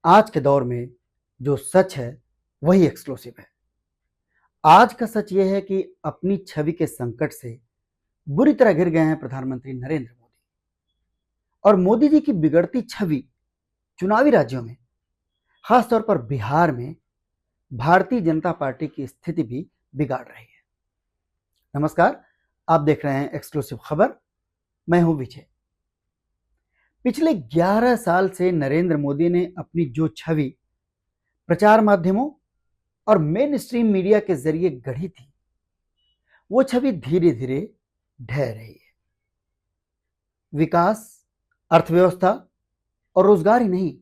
आज के दौर में जो सच है वही एक्सक्लूसिव है। आज का सच यह है कि अपनी छवि के संकट से बुरी तरह घिर गए हैं प्रधानमंत्री नरेंद्र मोदी। और मोदी जी की बिगड़ती छवि चुनावी राज्यों में, खासतौर पर बिहार में, भारतीय जनता पार्टी की स्थिति भी बिगाड़ रही है। नमस्कार, आप देख रहे हैं एक्सक्लूसिव खबर। मैं हूं विजय। पिछले 11 साल से नरेंद्र मोदी ने अपनी जो छवि प्रचार माध्यमों और मेन स्ट्रीम मीडिया के जरिए गढ़ी थी, वो छवि धीरे धीरे ढह रही है। विकास, अर्थव्यवस्था और रोजगार ही नहीं,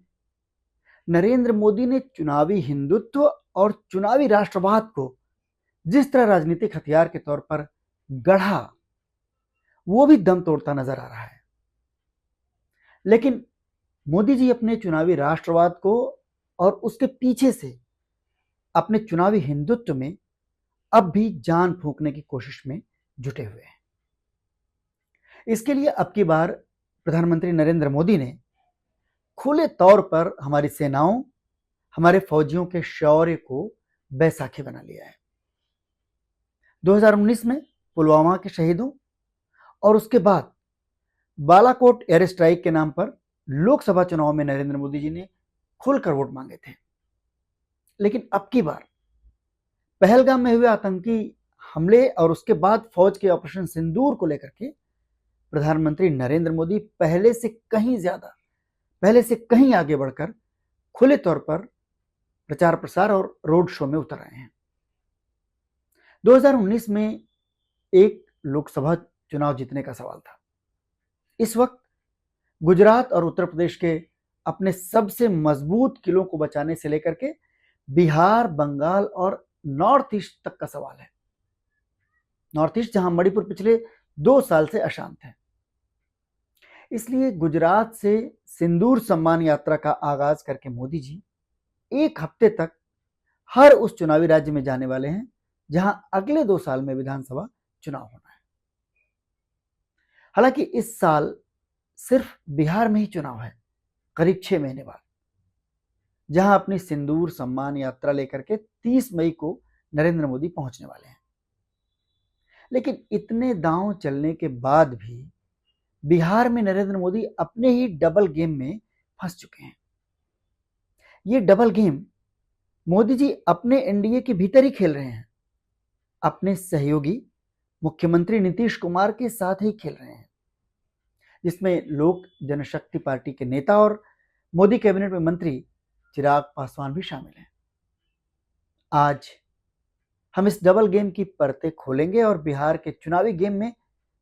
नरेंद्र मोदी ने चुनावी हिंदुत्व और चुनावी राष्ट्रवाद को जिस तरह राजनीतिक हथियार के तौर पर गढ़ा, वो भी दम तोड़ता नजर आ रहा है। लेकिन मोदी जी अपने चुनावी राष्ट्रवाद को और उसके पीछे से अपने चुनावी हिंदुत्व में अब भी जान फूंकने की कोशिश में जुटे हुए हैं। इसके लिए अब की बार प्रधानमंत्री नरेंद्र मोदी ने खुले तौर पर हमारी सेनाओं, हमारे फौजियों के शौर्य को बैसाखी बना लिया है। 2019 में पुलवामा के शहीदों और उसके बाद बालाकोट एयर स्ट्राइक के नाम पर लोकसभा चुनाव में नरेंद्र मोदी जी ने खुलकर वोट मांगे थे। लेकिन अब की बार पहलगाम में हुए आतंकी हमले और उसके बाद फौज के ऑपरेशन सिंदूर को लेकर के प्रधानमंत्री नरेंद्र मोदी पहले से कहीं आगे बढ़कर खुले तौर पर प्रचार प्रसार और रोड शो में उतर रहे हैं। 2019 में एक लोकसभा चुनाव जीतने का सवाल था। इस वक्त गुजरात और उत्तर प्रदेश के अपने सबसे मजबूत किलों को बचाने से लेकर के बिहार, बंगाल और नॉर्थ ईस्ट तक का सवाल है। नॉर्थ ईस्ट जहां मणिपुर पिछले 2 साल से अशांत है। इसलिए गुजरात से सिंदूर सम्मान यात्रा का आगाज करके मोदी जी 1 हफ्ते तक हर उस चुनावी राज्य में जाने वाले हैं जहां अगले 2 साल में विधानसभा चुनाव होना है। हालांकि इस साल सिर्फ बिहार में ही चुनाव है, करीब 6 महीने बाद, जहां अपनी सिंदूर सम्मान यात्रा लेकर के 30 मई को नरेंद्र मोदी पहुंचने वाले हैं। लेकिन इतने दांव चलने के बाद भी बिहार में नरेंद्र मोदी अपने ही डबल गेम में फंस चुके हैं। ये डबल गेम मोदी जी अपने एनडीए के भीतर ही खेल रहे हैं, अपने सहयोगी मुख्यमंत्री नीतीश कुमार के साथ ही खेल रहे हैं, जिसमें लोक जनशक्ति पार्टी के नेता और मोदी कैबिनेट में मंत्री चिराग पासवान भी शामिल हैं। आज हम इस डबल गेम की परतें खोलेंगे और बिहार के चुनावी गेम में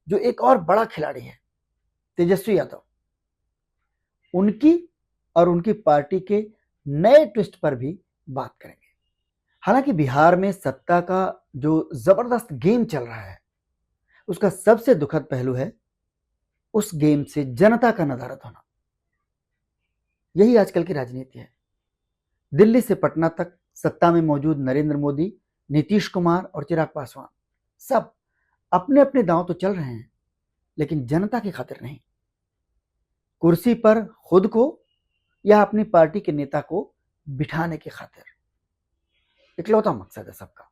जो एक और बड़ा खिलाड़ी है, तेजस्वी यादव, उनकी और उनकी पार्टी के नए ट्विस्ट पर भी बात करेंगे। हालांकि बिहार में सत्ता का जो जबरदस्त गेम चल रहा है, उसका सबसे दुखद पहलू है उस गेम से जनता का नदारद होना। यही आजकल की राजनीति है। दिल्ली से पटना तक सत्ता में मौजूद नरेंद्र मोदी, नीतीश कुमार और चिराग पासवान सब अपने अपने दांव तो चल रहे हैं, लेकिन जनता की खातिर नहीं। कुर्सी पर खुद को या अपनी पार्टी के नेता को बिठाने की खातिर। इकलौता मकसद है सबका।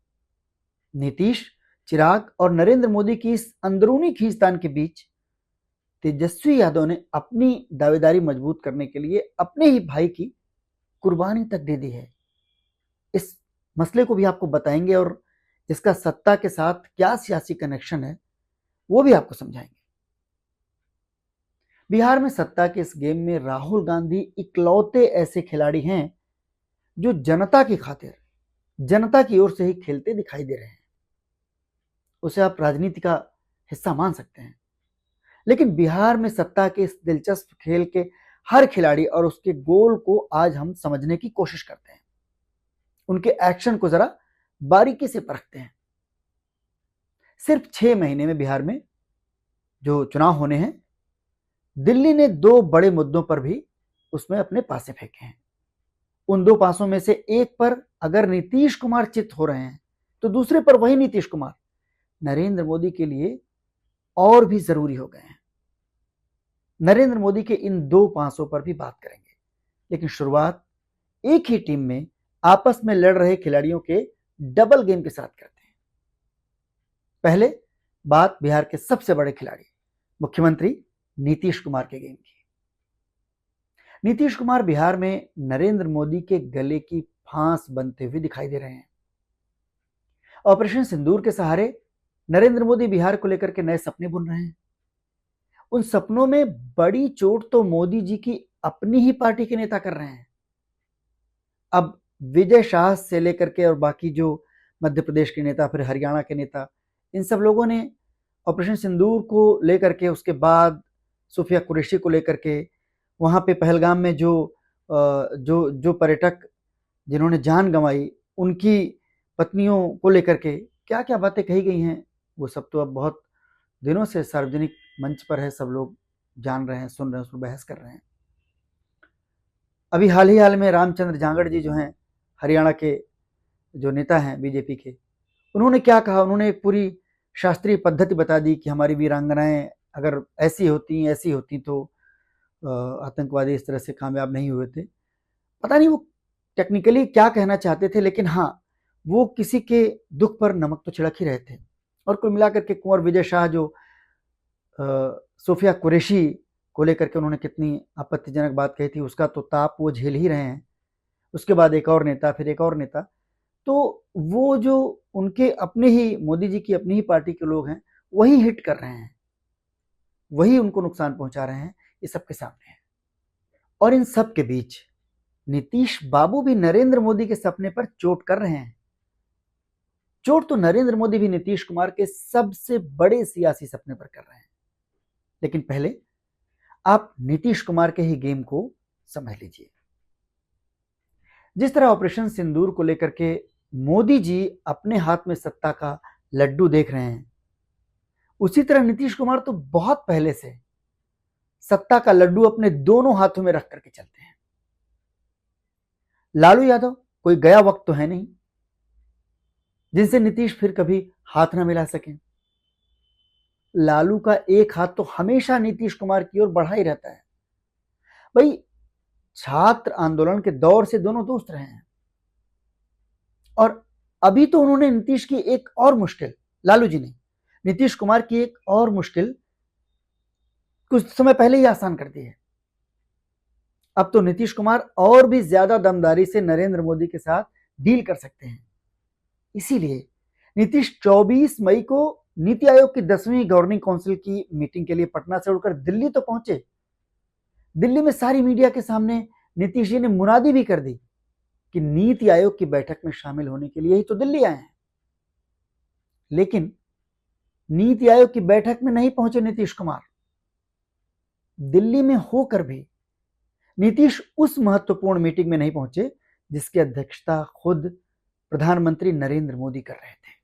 नीतीश, चिराग और नरेंद्र मोदी की इस अंदरूनी खींचतान के बीच तेजस्वी यादव ने अपनी दावेदारी मजबूत करने के लिए अपने ही भाई की कुर्बानी तक दे दी है। इस मसले को भी आपको बताएंगे और इसका सत्ता के साथ क्या सियासी कनेक्शन है वो भी आपको समझाएंगे। बिहार में सत्ता के इस गेम में राहुल गांधी इकलौते ऐसे खिलाड़ी हैं जो जनता की खातिर, जनता की ओर से ही खेलते दिखाई दे रहे हैं। उसे आप राजनीति का हिस्सा मान सकते हैं। लेकिन बिहार में सत्ता के इस दिलचस्प खेल के हर खिलाड़ी और उसके गोल को आज हम समझने की कोशिश करते हैं, उनके एक्शन को जरा बारीकी से परखते हैं। सिर्फ 6 महीने में बिहार में जो चुनाव होने हैं, दिल्ली ने 2 बड़े मुद्दों पर भी उसमें अपने पासे फेंके हैं। उन 2 पासों में से एक पर अगर नीतीश कुमार चित हो रहे हैं, तो दूसरे पर वही नीतीश कुमार नरेंद्र मोदी के लिए और भी जरूरी हो गए हैं। नरेंद्र मोदी के इन 2 पासों पर भी बात करेंगे, लेकिन शुरुआत एक ही टीम में आपस में लड़ रहे खिलाड़ियों के डबल गेम के साथ करते हैं। पहले बात बिहार के सबसे बड़े खिलाड़ी मुख्यमंत्री नीतीश कुमार के गेम की। नीतीश कुमार बिहार में नरेंद्र मोदी के गले की फांस बनते हुए दिखाई दे रहे हैं। ऑपरेशन सिंदूर के सहारे नरेंद्र मोदी बिहार को लेकर के नए सपने बुन रहे हैं। उन सपनों में बड़ी चोट तो मोदी जी की अपनी ही पार्टी के नेता कर रहे हैं। अब विजय शाह से लेकर के और बाकी जो मध्य प्रदेश के नेता, फिर हरियाणा के नेता, इन सब लोगों ने ऑपरेशन सिंदूर को लेकर के, उसके बाद सूफिया कुरैशी को लेकर के, वहाँ पे पहलगाम में जो पर्यटक जिन्होंने जान गंवाई, उनकी पत्नियों को लेकर के क्या क्या बातें कही गई हैं, वो सब तो अब बहुत दिनों से सार्वजनिक मंच पर है, सब लोग जान रहे हैं, सुन रहे हैं, उस पर बहस कर रहे हैं। अभी हाल में रामचंद्र जांगड़ जी जो हैं, हरियाणा के जो नेता हैं बीजेपी के, उन्होंने क्या कहा? उन्होंने एक पूरी शास्त्रीय पद्धति बता दी कि हमारी वीरांगनाएं अगर ऐसी होती तो आतंकवादी इस तरह से कामयाब नहीं हुए थे। पता नहीं वो टेक्निकली क्या कहना चाहते थे, लेकिन हाँ, वो किसी के दुख पर नमक तो छिड़क ही रहे थे। और कुल मिलाकर के कुंवर विजय शाह जो सूफिया कुरैशी को लेकर के उन्होंने कितनी आपत्तिजनक बात कही थी, उसका तो ताप वो झेल ही रहे हैं। उसके बाद एक और नेता, फिर एक और नेता, तो वो जो उनके अपने ही मोदी जी की अपनी ही पार्टी के लोग हैं, वही हिट कर रहे हैं, वही उनको नुकसान पहुंचा रहे हैं, ये सबके सामने है। और इन सब के बीच नीतीश बाबू भी नरेंद्र मोदी के सपने पर चोट कर रहे हैं। चोट तो नरेंद्र मोदी भी नीतीश कुमार के सबसे बड़े सियासी सपने पर कर रहे हैं। लेकिन पहले आप नीतीश कुमार के ही गेम को समझ लीजिए। जिस तरह ऑपरेशन सिंदूर को लेकर के मोदी जी अपने हाथ में सत्ता का लड्डू देख रहे हैं, उसी तरह नीतीश कुमार तो बहुत पहले से सत्ता का लड्डू अपने दोनों हाथों में रख करके चलते हैं। लालू यादव कोई गया वक्त तो है नहीं जिनसे नीतीश फिर कभी हाथ ना मिला सके। लालू का एक हाथ तो हमेशा नीतीश कुमार की ओर बढ़ा ही रहता है। भाई, छात्र आंदोलन के दौर से दोनों दोस्त रहे हैं, और अभी तो उन्होंने नीतीश की एक और मुश्किल, लालू जी ने नीतीश कुमार की एक और मुश्किल कुछ समय पहले ही आसान कर दी है। अब तो नीतीश कुमार और भी ज्यादा दमदारी से नरेंद्र मोदी के साथ डील कर सकते हैं। इसीलिए नीतीश 24 मई को नीति आयोग की 10वीं गवर्निंग काउंसिल की मीटिंग के लिए पटना से उड़कर दिल्ली तो पहुंचे। दिल्ली में सारी मीडिया के सामने नीतीश जी ने मुनादी भी कर दी कि नीति आयोग की बैठक में शामिल होने के लिए ही तो दिल्ली आए हैं। लेकिन नीति आयोग की बैठक में नहीं पहुंचे नीतीश कुमार। दिल्ली में होकर भी नीतीश उस महत्वपूर्ण मीटिंग में नहीं पहुंचे जिसकी अध्यक्षता खुद प्रधानमंत्री नरेंद्र मोदी कर रहे थे।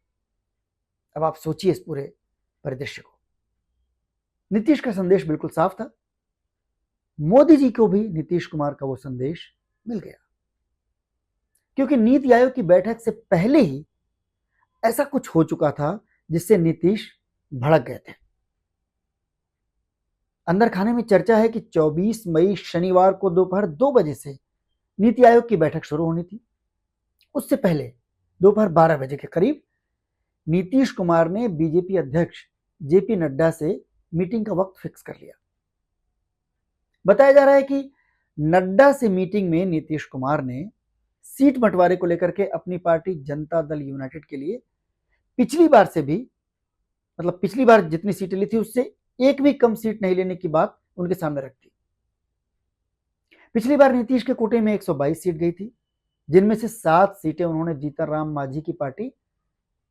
अब आप सोचिए इस पूरे परिदृश्य को। नीतीश का संदेश बिल्कुल साफ था, मोदी जी को भी नीतीश कुमार का वो संदेश मिल गया, क्योंकि नीति आयोग की बैठक से पहले ही ऐसा कुछ हो चुका था जिससे नीतीश भड़क गए थे। अंदर खाने में चर्चा है कि 24 मई शनिवार को दोपहर 2 बजे से नीति आयोग की बैठक शुरू होनी थी। उससे पहले दोपहर 12 बजे के करीब नीतीश कुमार ने बीजेपी अध्यक्ष जेपी नड्डा से मीटिंग का वक्त फिक्स कर लिया। बताया जा रहा है कि नड्डा से मीटिंग में नीतीश कुमार ने सीट बंटवारे को लेकर के अपनी पार्टी जनता दल यूनाइटेड के लिए पिछली बार से भी, मतलब पिछली बार जितनी सीटें ली थी उससे एक भी कम सीट नहीं लेने की बात उनके सामने रखती। पिछली बार नीतीश के कोटे में 122 सीट गई थी, जिनमें से 7 सीटें उन्होंने जीतन राम मांझी की पार्टी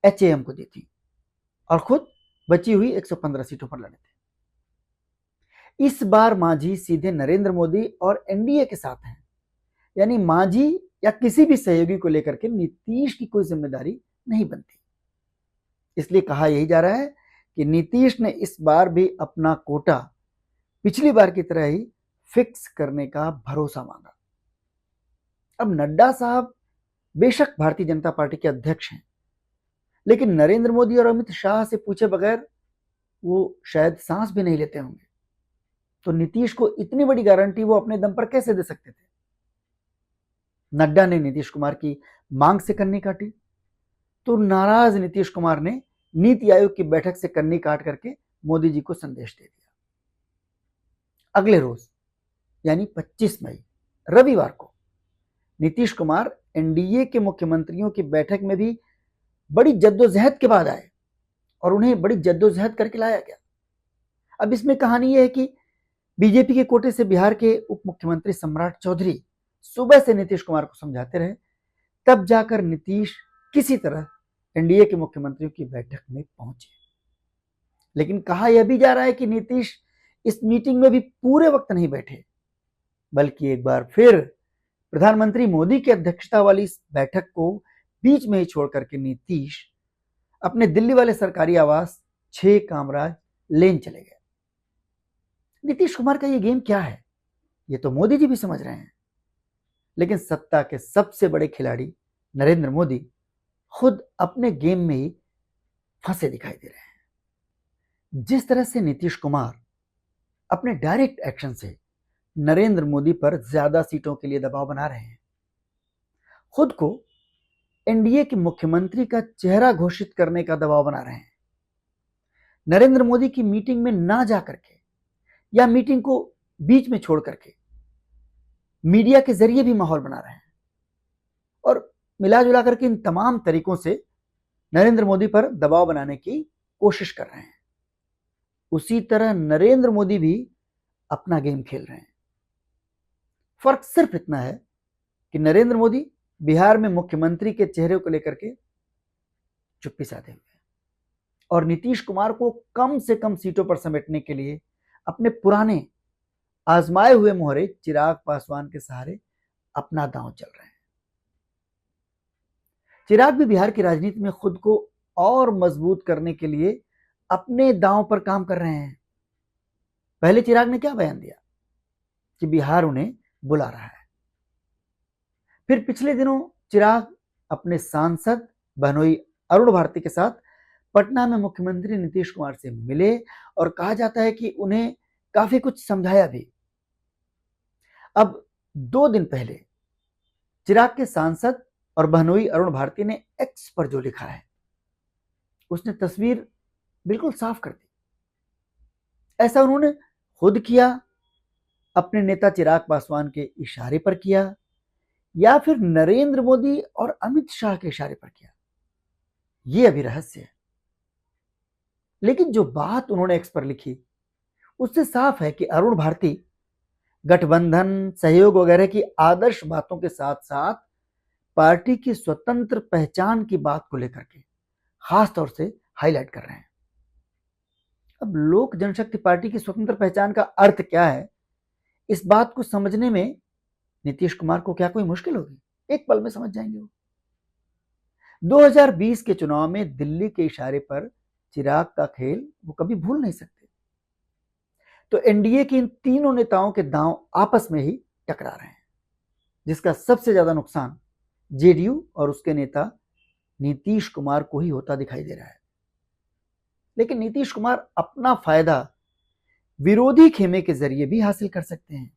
एचएएम को दी थी, और खुद बची हुई 115 सीटों पर लड़े थे। इस बार मांझी सीधे नरेंद्र मोदी और एनडीए के साथ हैं, यानी मांझी या किसी भी सहयोगी को लेकर के नीतीश की कोई जिम्मेदारी नहीं बनती। इसलिए कहा यही जा रहा है कि नीतीश ने इस बार भी अपना कोटा पिछली बार की तरह ही फिक्स करने का भरोसा मांगा। अब नड्डा साहब बेशक भारतीय जनता पार्टी के अध्यक्ष हैं, लेकिन नरेंद्र मोदी और अमित शाह से पूछे बगैर वो शायद सांस भी नहीं लेते होंगे, तो नीतीश को इतनी बड़ी गारंटी वो अपने दम पर कैसे दे सकते थे? नड्डा ने नीतीश कुमार की मांग से कन्नी काटी, तो नाराज नीतीश कुमार ने नीति आयोग की बैठक से कन्नी काट करके मोदी जी को संदेश दे दिया। अगले रोज यानी 25 मई रविवार को नीतीश कुमार एनडीए के मुख्यमंत्रियों की बैठक में भी बड़ी जद्दोजहद के बाद आए और उन्हें बड़ी जद्दोजहद करके लाया गया। अब इसमें कहानी यह है कि बीजेपी के कोटे से बिहार के उप मुख्यमंत्री सम्राट चौधरी सुबह से नीतीश कुमार को समझाते रहे, तब जाकर नीतीश किसी तरह एनडीए के मुख्यमंत्रियों की बैठक में पहुंचे। लेकिन कहा यह भी जा रहा है कि नीतीश इस मीटिंग में भी पूरे वक्त नहीं बैठे, बल्कि एक बार फिर प्रधानमंत्री मोदी की अध्यक्षता वाली इस बैठक को बीच में ही छोड़ करके नीतीश अपने दिल्ली वाले सरकारी आवास 6 कामराज लेन चले गए। नीतीश कुमार का ये गेम क्या है, ये तो मोदी जी भी समझ रहे हैं, लेकिन सत्ता के सबसे बड़े खिलाड़ी नरेंद्र मोदी खुद अपने गेम में ही फंसे दिखाई दे रहे हैं। जिस तरह से नीतीश कुमार अपने डायरेक्ट एक्शन से नरेंद्र मोदी पर ज्यादा सीटों के लिए दबाव बना रहे हैं, खुद को एनडीए के मुख्यमंत्री का चेहरा घोषित करने का दबाव बना रहे हैं, नरेंद्र मोदी की मीटिंग में ना जा करके या मीटिंग को बीच में छोड़ करके मीडिया के जरिए भी माहौल बना रहे हैं और मिला जुला करके इन तमाम तरीकों से नरेंद्र मोदी पर दबाव बनाने की कोशिश कर रहे हैं। उसी तरह नरेंद्र मोदी भी अपना गेम खेल रहे हैं। फर्क सिर्फ इतना है कि नरेंद्र मोदी बिहार में मुख्यमंत्री के चेहरे को लेकर के चुप्पी साधे हुए हैं और नीतीश कुमार को कम से कम सीटों पर समेटने के लिए अपने पुराने आजमाए हुए मोहरे चिराग पासवान के सहारे अपना दांव चल रहे हैं। चिराग भी बिहार की राजनीति में खुद को और मजबूत करने के लिए अपने दांव पर काम कर रहे हैं। पहले चिराग ने क्या बयान दिया कि बिहार उन्हें बुला रहा है। फिर पिछले दिनों चिराग अपने सांसद बहनोई अरुण भारती के साथ पटना में मुख्यमंत्री नीतीश कुमार से मिले और कहा जाता है कि उन्हें काफी कुछ समझाया भी। अब 2 दिन पहले चिराग के सांसद और बहनोई अरुण भारती ने एक्स पर जो लिखा है उसने तस्वीर बिल्कुल साफ कर दी। ऐसा उन्होंने खुद किया, अपने नेता चिराग पासवान के इशारे पर किया, या फिर नरेंद्र मोदी और अमित शाह के इशारे पर किया, ये अभी रहस्य है। लेकिन जो बात उन्होंने एक्स पर लिखी उससे साफ है कि अरुण भारती गठबंधन, सहयोग वगैरह की आदर्श बातों के साथ साथ पार्टी की स्वतंत्र पहचान की बात को लेकर के खास तौर से हाईलाइट कर रहे हैं। अब लोक जनशक्ति पार्टी की स्वतंत्र पहचान का अर्थ क्या है, इस बात को समझने में नीतीश कुमार को क्या कोई मुश्किल होगी? एक पल में समझ जाएंगे वो। 2020 के चुनाव में दिल्ली के इशारे पर चिराग का खेल वो कभी भूल नहीं सकते। तो एनडीए के इन तीनों नेताओं के दांव आपस में ही टकरा रहे हैं, जिसका सबसे ज्यादा नुकसान जेडीयू और उसके नेता नीतीश कुमार को ही होता दिखाई दे रहा है। लेकिन नीतीश कुमार अपना फायदा विरोधी खेमे के जरिए भी हासिल कर सकते हैं,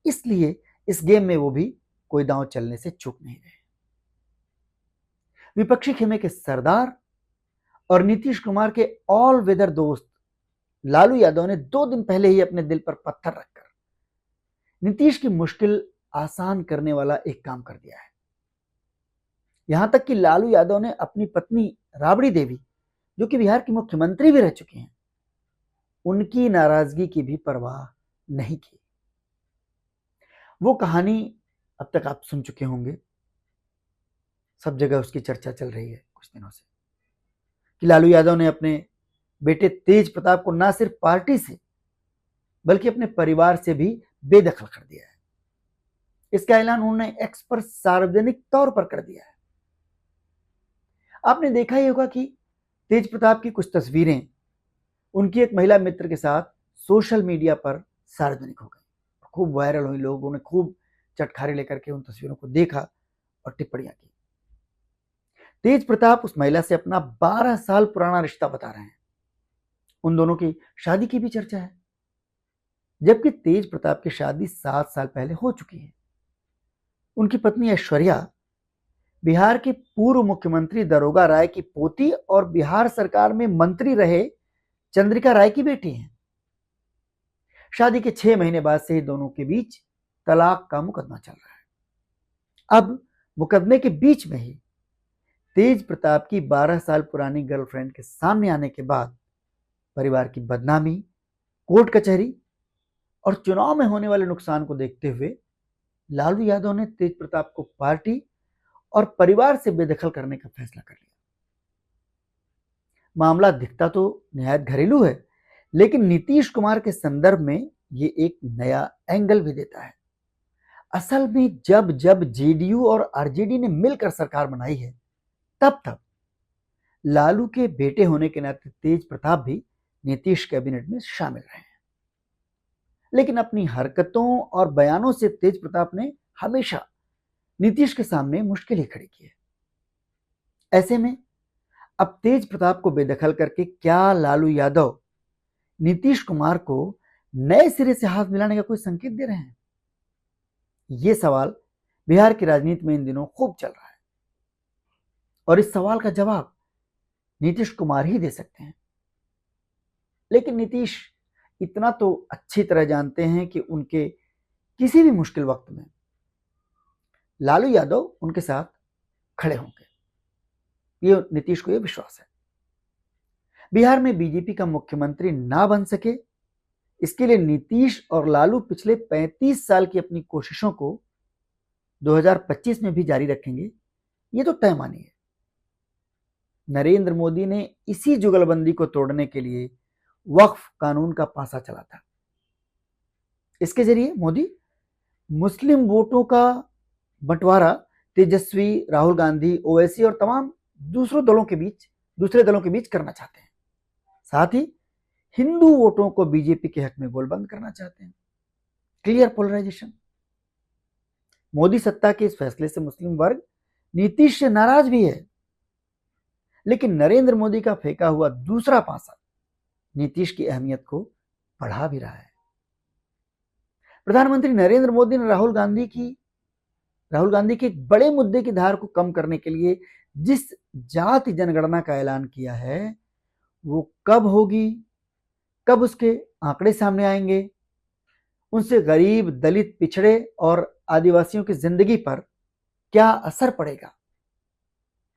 इसलिए इस गेम में वो भी कोई दांव चलने से चूक नहीं रहे। विपक्षी खेमे के सरदार और नीतीश कुमार के ऑल वेदर दोस्त लालू यादव ने 2 दिन पहले ही अपने दिल पर पत्थर रखकर नीतीश की मुश्किल आसान करने वाला एक काम कर दिया है। यहां तक कि लालू यादव ने अपनी पत्नी राबड़ी देवी, जो कि बिहार की मुख्यमंत्री भी रह चुकी हैं, उनकी नाराजगी की भी परवाह नहीं की। वो कहानी अब तक आप सुन चुके होंगे, सब जगह उसकी चर्चा चल रही है कुछ दिनों से, कि लालू यादव ने अपने बेटे तेज प्रताप को ना सिर्फ पार्टी से बल्कि अपने परिवार से भी बेदखल कर दिया है। इसका ऐलान उन्होंने एक्स पर सार्वजनिक तौर पर कर दिया है। आपने देखा ही होगा कि तेज प्रताप की कुछ तस्वीरें उनकी एक महिला मित्र के साथ सोशल मीडिया पर सार्वजनिक हो गई, खूब वायरल हुई, लोगों ने खूब चटखारे लेकर के उन तस्वीरों को देखा और टिप्पणियां की। तेज प्रताप उस महिला से अपना 12 साल पुराना रिश्ता बता रहे हैं। उन दोनों की शादी की भी चर्चा है, जबकि तेज प्रताप की शादी 7 साल पहले हो चुकी है। उनकी पत्नी ऐश्वर्या बिहार के पूर्व मुख्यमंत्री दरोगा राय की पोती और बिहार सरकार में मंत्री रहे चंद्रिका राय की बेटी हैं। शादी के 6 महीने बाद से ही दोनों के बीच तलाक का मुकदमा चल रहा है। अब मुकदमे के बीच में ही तेज प्रताप की 12 साल पुरानी गर्लफ्रेंड के सामने आने के बाद परिवार की बदनामी, कोर्ट कचहरी और चुनाव में होने वाले नुकसान को देखते हुए लालू यादव ने तेज प्रताप को पार्टी और परिवार से बेदखल करने का फैसला कर लिया। मामला दिखता तो निहायत घरेलू है, लेकिन नीतीश कुमार के संदर्भ में ये एक नया एंगल भी देता है। असल में जब जब जेडीयू और आरजेडी ने मिलकर सरकार बनाई है, तब तब लालू के बेटे होने के नाते तेज प्रताप भी नीतीश कैबिनेट में शामिल रहे हैं। लेकिन अपनी हरकतों और बयानों से तेज प्रताप ने हमेशा नीतीश के सामने मुश्किल ही खड़ी की है। ऐसे में अब तेज प्रताप को बेदखल करके क्या लालू यादव नीतीश कुमार को नए सिरे से हाथ मिलाने का कोई संकेत दे रहे हैं? यह सवाल बिहार की राजनीति में इन दिनों खूब चल रहा है और इस सवाल का जवाब नीतीश कुमार ही दे सकते हैं। लेकिन नीतीश इतना तो अच्छी तरह जानते हैं कि उनके किसी भी मुश्किल वक्त में लालू यादव उनके साथ खड़े होंगे। ये नीतीश को यह विश्वास है। बिहार में बीजेपी का मुख्यमंत्री ना बन सके, इसके लिए नीतीश और लालू पिछले 35 साल की अपनी कोशिशों को 2025 में भी जारी रखेंगे, ये तो तय मानिए। नरेंद्र मोदी ने इसी जुगलबंदी को तोड़ने के लिए वक्फ कानून का पासा चला था। इसके जरिए मोदी मुस्लिम वोटों का बंटवारा तेजस्वी, राहुल गांधी, ओवैसी और तमाम दूसरे दलों के बीच करना चाहते हैं। साथ ही हिंदू वोटों को बीजेपी के हक में गोलबंद करना चाहते हैं। Clear polarisation. मोदी सत्ता के इस फैसले से मुस्लिम वर्ग नीतीश से नाराज भी है, लेकिन नरेंद्र मोदी का फेंका हुआ दूसरा पासा नीतीश की अहमियत को बढ़ा भी रहा है। प्रधानमंत्री नरेंद्र मोदी ने राहुल गांधी के एक बड़े मुद्दे की धार को कम करने के लिए जिस जाति जनगणना का ऐलान किया है, वो कब होगी, कब उसके आंकड़े सामने आएंगे, उनसे गरीब, दलित, पिछड़े और आदिवासियों की जिंदगी पर क्या असर पड़ेगा,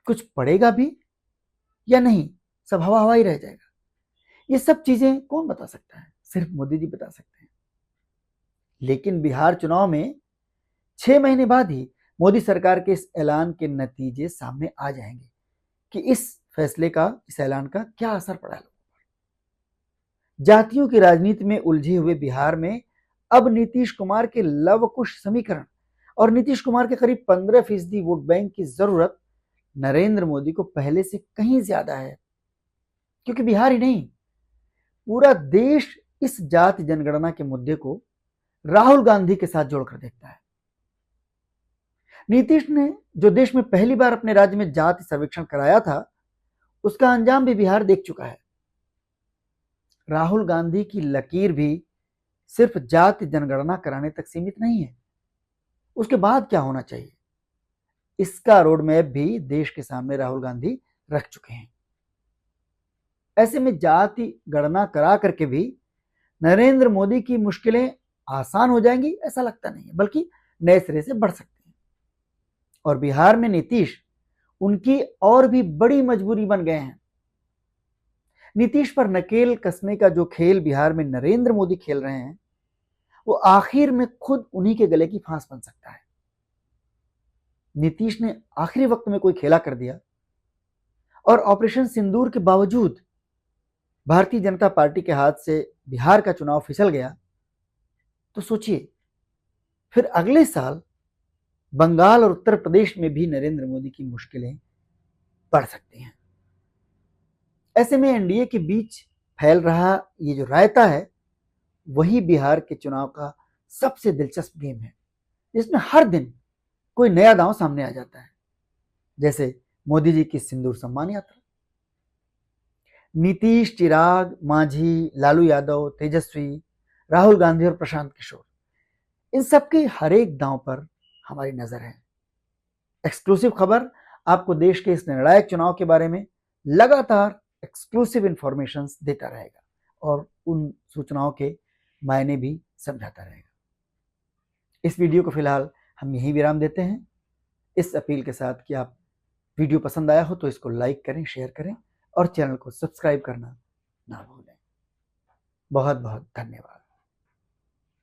कुछ पड़ेगा भी या नहीं, सब हवा हवा ही रह जाएगा, ये सब चीजें कौन बता सकता है? सिर्फ मोदी जी बता सकते हैं। लेकिन बिहार चुनाव में 6 महीने बाद ही मोदी सरकार के इस ऐलान के नतीजे सामने आ जाएंगे कि इस ऐलान का क्या असर पड़ा है लोगों पर। जातियों की राजनीति में उलझे हुए बिहार में अब नीतीश कुमार के लव कुश समीकरण और नीतीश कुमार के करीब 15% वोट बैंक की जरूरत नरेंद्र मोदी को पहले से कहीं ज्यादा है, क्योंकि बिहार ही नहीं, पूरा देश इस जाति जनगणना के मुद्दे को राहुल गांधी के साथ जोड़कर देखता है। नीतीश ने जो देश में पहली बार अपने राज्य में जाति सर्वेक्षण कराया था, उसका अंजाम भी बिहार देख चुका है। राहुल गांधी की लकीर भी सिर्फ जाति जनगणना कराने तक सीमित नहीं है। उसके बाद क्या होना चाहिए, इसका रोड मैप भी देश के सामने राहुल गांधी रख चुके हैं। ऐसे में जाति गणना करा करके भी नरेंद्र मोदी की मुश्किलें आसान हो जाएंगी ऐसा लगता नहीं है, बल्कि नए सिरे से बढ़ सकती हैं। और बिहार में नीतीश उनकी और भी बड़ी मजबूरी बन गए हैं। नीतीश पर नकेल कसने का जो खेल बिहार में नरेंद्र मोदी खेल रहे हैं, वो आखिर में खुद उन्हीं के गले की फांस बन सकता है। नीतीश ने आखिरी वक्त में कोई खेला कर दिया और ऑपरेशन सिंदूर के बावजूद भारतीय जनता पार्टी के हाथ से बिहार का चुनाव फिसल गया, तो सोचिए फिर अगले साल बंगाल और उत्तर प्रदेश में भी नरेंद्र मोदी की मुश्किलें बढ़ सकती हैं। ऐसे में एनडीए के बीच फैल रहा ये जो रायता है, वही बिहार के चुनाव का सबसे दिलचस्प गेम है, जिसमें हर दिन कोई नया दांव सामने आ जाता है। जैसे मोदी जी की सिंदूर सम्मान यात्रा, नीतीश, चिराग, मांझी, लालू यादव, तेजस्वी, राहुल गांधी और प्रशांत किशोर, इन सबके हर एक दांव पर हमारी नज़र है। एक्सक्लूसिव खबर आपको देश के इस निर्णायक चुनाव के बारे में लगातार एक्सक्लूसिव इंफॉर्मेशंस देता रहेगा और उन सूचनाओं के मायने भी समझाता रहेगा। इस वीडियो को फिलहाल हम यहीं विराम देते हैं, इस अपील के साथ कि आप वीडियो पसंद आया हो तो इसको लाइक करें, शेयर करें और चैनल को सब्सक्राइब करना ना भूलें। बहुत बहुत धन्यवाद।